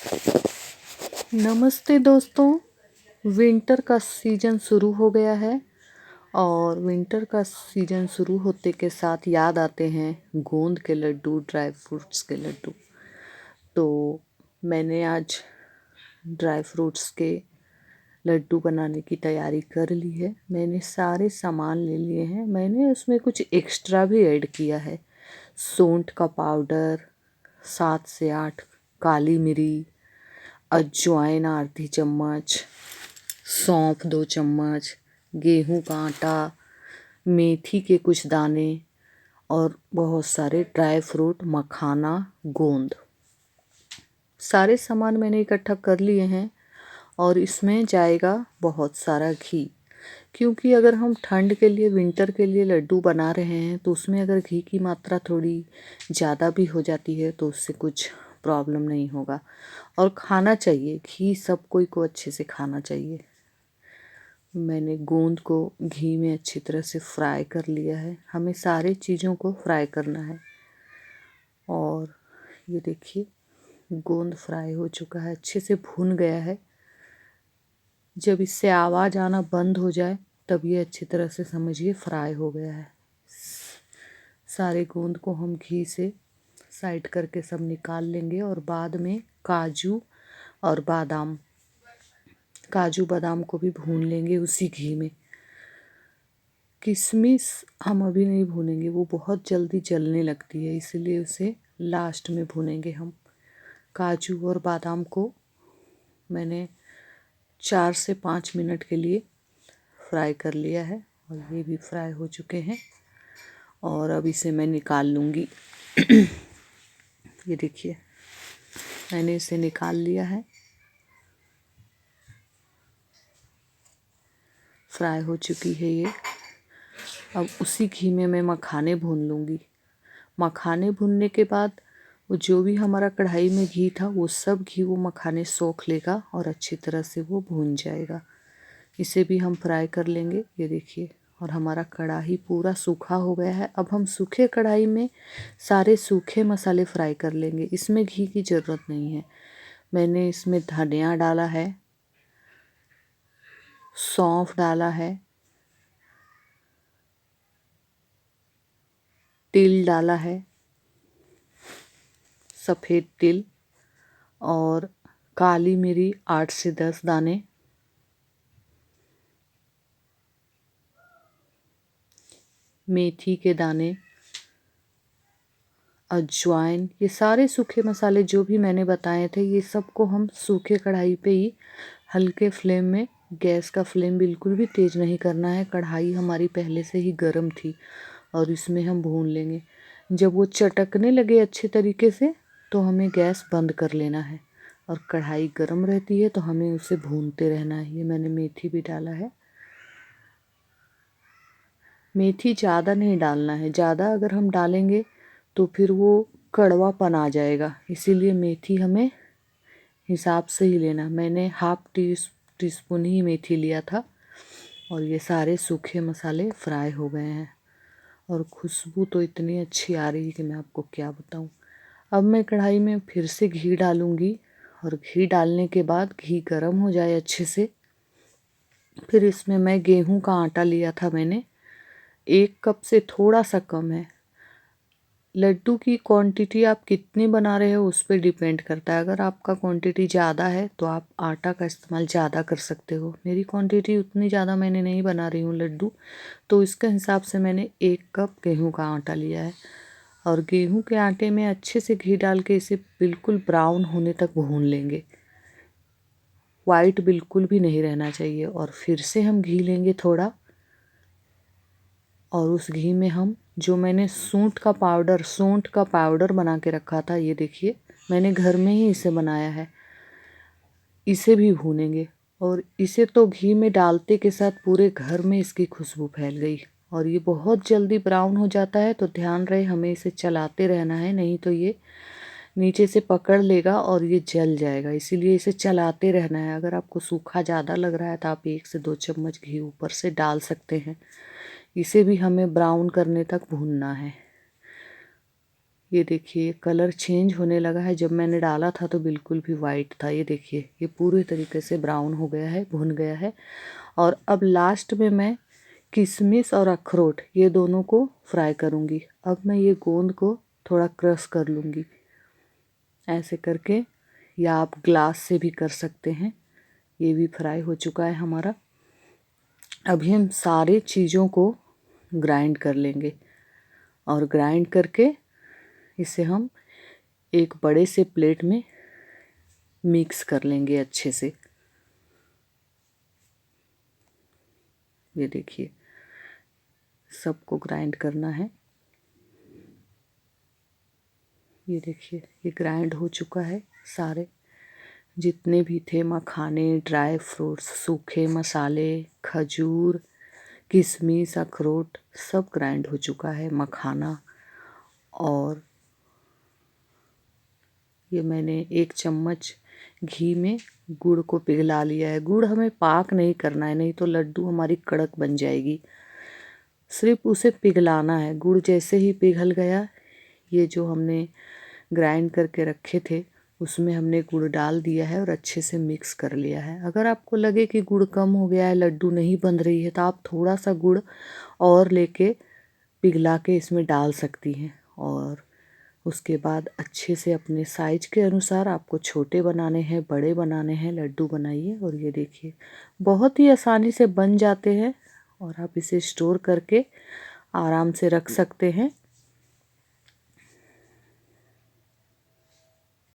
नमस्ते दोस्तों। विंटर का सीज़न शुरू हो गया है और विंटर का सीज़न शुरू होते के साथ याद आते हैं गोंद के लड्डू, ड्राई फ्रूट्स के लड्डू। तो मैंने आज ड्राई फ्रूट्स के लड्डू बनाने की तैयारी कर ली है। मैंने सारे सामान ले लिए हैं। मैंने उसमें कुछ एक्स्ट्रा भी ऐड किया है। सौंठ का पाउडर, 7 से 8 काली मिरी, अजवाइन आधी चम्मच, सौंफ 2 चम्मच, गेहूं का आटा, मेथी के कुछ दाने और बहुत सारे ड्राई फ्रूट, मखाना, गोंद। सारे सामान मैंने इकट्ठा कर लिए हैं और इसमें जाएगा बहुत सारा घी, क्योंकि अगर हम ठंड के लिए, विंटर के लिए लड्डू बना रहे हैं तो उसमें अगर घी की मात्रा थोड़ी ज़्यादा भी हो जाती है तो उससे कुछ प्रॉब्लम नहीं होगा। और खाना चाहिए घी, सब कोई को अच्छे से खाना चाहिए। मैंने गोंद को घी में अच्छी तरह से फ्राई कर लिया है। हमें सारे चीज़ों को फ्राई करना है। और ये देखिए गोंद फ्राई हो चुका है, अच्छे से भुन गया है। जब इससे आवाज़ आना बंद हो जाए तब ये अच्छी तरह से समझिए फ्राई हो गया है। सारे गोंद को हम घी से साइड करके सब निकाल लेंगे और बाद में काजू और बादाम, काजू बादाम को भी भून लेंगे उसी घी में। किशमिश हम अभी नहीं भूनेंगे, वो बहुत जल्दी जलने लगती है, इसलिए उसे लास्ट में भूनेंगे हम। काजू और बादाम को मैंने 4 से 5 मिनट के लिए फ्राई कर लिया है और ये भी फ्राई हो चुके हैं और अब इसे मैं निकाल लूँगी। ये देखिए मैंने इसे निकाल लिया है, फ्राई हो चुकी है ये। अब उसी घी में मैं मखाने भून लूँगी। मखाने भूनने के बाद वो जो भी हमारा कढ़ाई में घी था वो सब घी वो मखाने सोख लेगा और अच्छी तरह से वो भून जाएगा। इसे भी हम फ्राई कर लेंगे। ये देखिए, और हमारा कढ़ाई पूरा सूखा हो गया है। अब हम सूखे कढ़ाई में सारे सूखे मसाले फ्राई कर लेंगे। इसमें घी की ज़रूरत नहीं है। मैंने इसमें धनिया डाला है, सौंफ डाला है, तिल डाला है, सफ़ेद तिल, और काली मिरी 8 से 10 दाने, मेथी के दाने, अजवाइन, ये सारे सूखे मसाले जो भी मैंने बताए थे ये सबको हम सूखे कढ़ाई पे ही हल्के फ्लेम में, गैस का फ्लेम बिल्कुल भी तेज़ नहीं करना है। कढ़ाई हमारी पहले से ही गर्म थी और इसमें हम भून लेंगे। जब वो चटकने लगे अच्छे तरीके से तो हमें गैस बंद कर लेना है और कढ़ाई गर्म रहती है तो हमें उसे भूनते रहना है। ये मैंने मेथी भी डाला है। मेथी ज़्यादा नहीं डालना है, ज़्यादा अगर हम डालेंगे तो फिर वो कड़वापन आ जाएगा, इसीलिए मेथी हमें हिसाब से ही लेना। मैंने टीस्पून ही मेथी लिया था। और ये सारे सूखे मसाले फ्राई हो गए हैं और खुशबू तो इतनी अच्छी आ रही है कि मैं आपको क्या बताऊं। अब मैं कढ़ाई में फिर से घी डालूंगी और घी डालने के बाद घी गर्म हो जाए अच्छे से, फिर इसमें मैं गेहूं का आटा लिया था मैंने, 1 कप से थोड़ा सा कम है। लड्डू की क्वांटिटी आप कितनी बना रहे हो उस पर डिपेंड करता है। अगर आपका क्वांटिटी ज़्यादा है तो आप आटा का इस्तेमाल ज़्यादा कर सकते हो। मेरी क्वांटिटी उतनी ज़्यादा मैंने नहीं बना रही हूँ लड्डू, तो इसके हिसाब से मैंने 1 कप गेहूं का आटा लिया है। और गेहूं के आटे में अच्छे से घी डाल के इसे बिल्कुल ब्राउन होने तक भून लेंगे। वाइट बिल्कुल भी नहीं रहना चाहिए। और फिर से हम घी लेंगे थोड़ा और उस घी में हम जो मैंने सौंठ का पाउडर बना के रखा था, ये देखिए मैंने घर में ही इसे बनाया है, इसे भी भूनेंगे। और इसे तो घी में डालते के साथ पूरे घर में इसकी खुशबू फैल गई और ये बहुत जल्दी ब्राउन हो जाता है, तो ध्यान रहे हमें इसे चलाते रहना है, नहीं तो ये नीचे से पकड़ लेगा और ये जल जाएगा। इसीलिए इसे चलाते रहना है। अगर आपको सूखा ज़्यादा लग रहा है तो आप 1 से 2 चम्मच घी ऊपर से डाल सकते हैं। इसे भी हमें ब्राउन करने तक भूनना है। ये देखिए कलर चेंज होने लगा है। जब मैंने डाला था तो बिल्कुल भी वाइट था। ये देखिए ये पूरे तरीके से ब्राउन हो गया है, भुन गया है। और अब लास्ट में मैं किशमिश और अखरोट ये दोनों को फ्राई करूँगी। अब मैं ये गोंद को थोड़ा क्रश कर लूँगी ऐसे करके, या आप ग्लास से भी कर सकते हैं। ये भी फ्राई हो चुका है हमारा। अभी हम सारे चीज़ों को ग्राइंड कर लेंगे और ग्राइंड करके इसे हम एक बड़े से प्लेट में मिक्स कर लेंगे अच्छे से। ये देखिए सबको ग्राइंड करना है। ये देखिए ये ग्राइंड हो चुका है। सारे जितने भी थे मखाने, ड्राई फ्रूट्स, सूखे मसाले, खजूर, किशमिश, अखरोट सब ग्राइंड हो चुका है। मखाना, और ये मैंने 1 चम्मच घी में गुड़ को पिघला लिया है। गुड़ हमें पाक नहीं करना है, नहीं तो लड्डू हमारी कड़क बन जाएगी। सिर्फ उसे पिघलाना है। गुड़ जैसे ही पिघल गया, ये जो हमने ग्राइंड करके रखे थे उसमें हमने गुड़ डाल दिया है और अच्छे से मिक्स कर लिया है। अगर आपको लगे कि गुड़ कम हो गया है, लड्डू नहीं बन रही है, तो आप थोड़ा सा गुड़ और लेके पिघला के इसमें डाल सकती हैं। और उसके बाद अच्छे से अपने साइज के अनुसार आपको छोटे बनाने हैं, बड़े बनाने हैं, लड्डू बनाइए। और ये देखिए बहुत ही आसानी से बन जाते हैं और आप इसे स्टोर करके आराम से रख सकते हैं।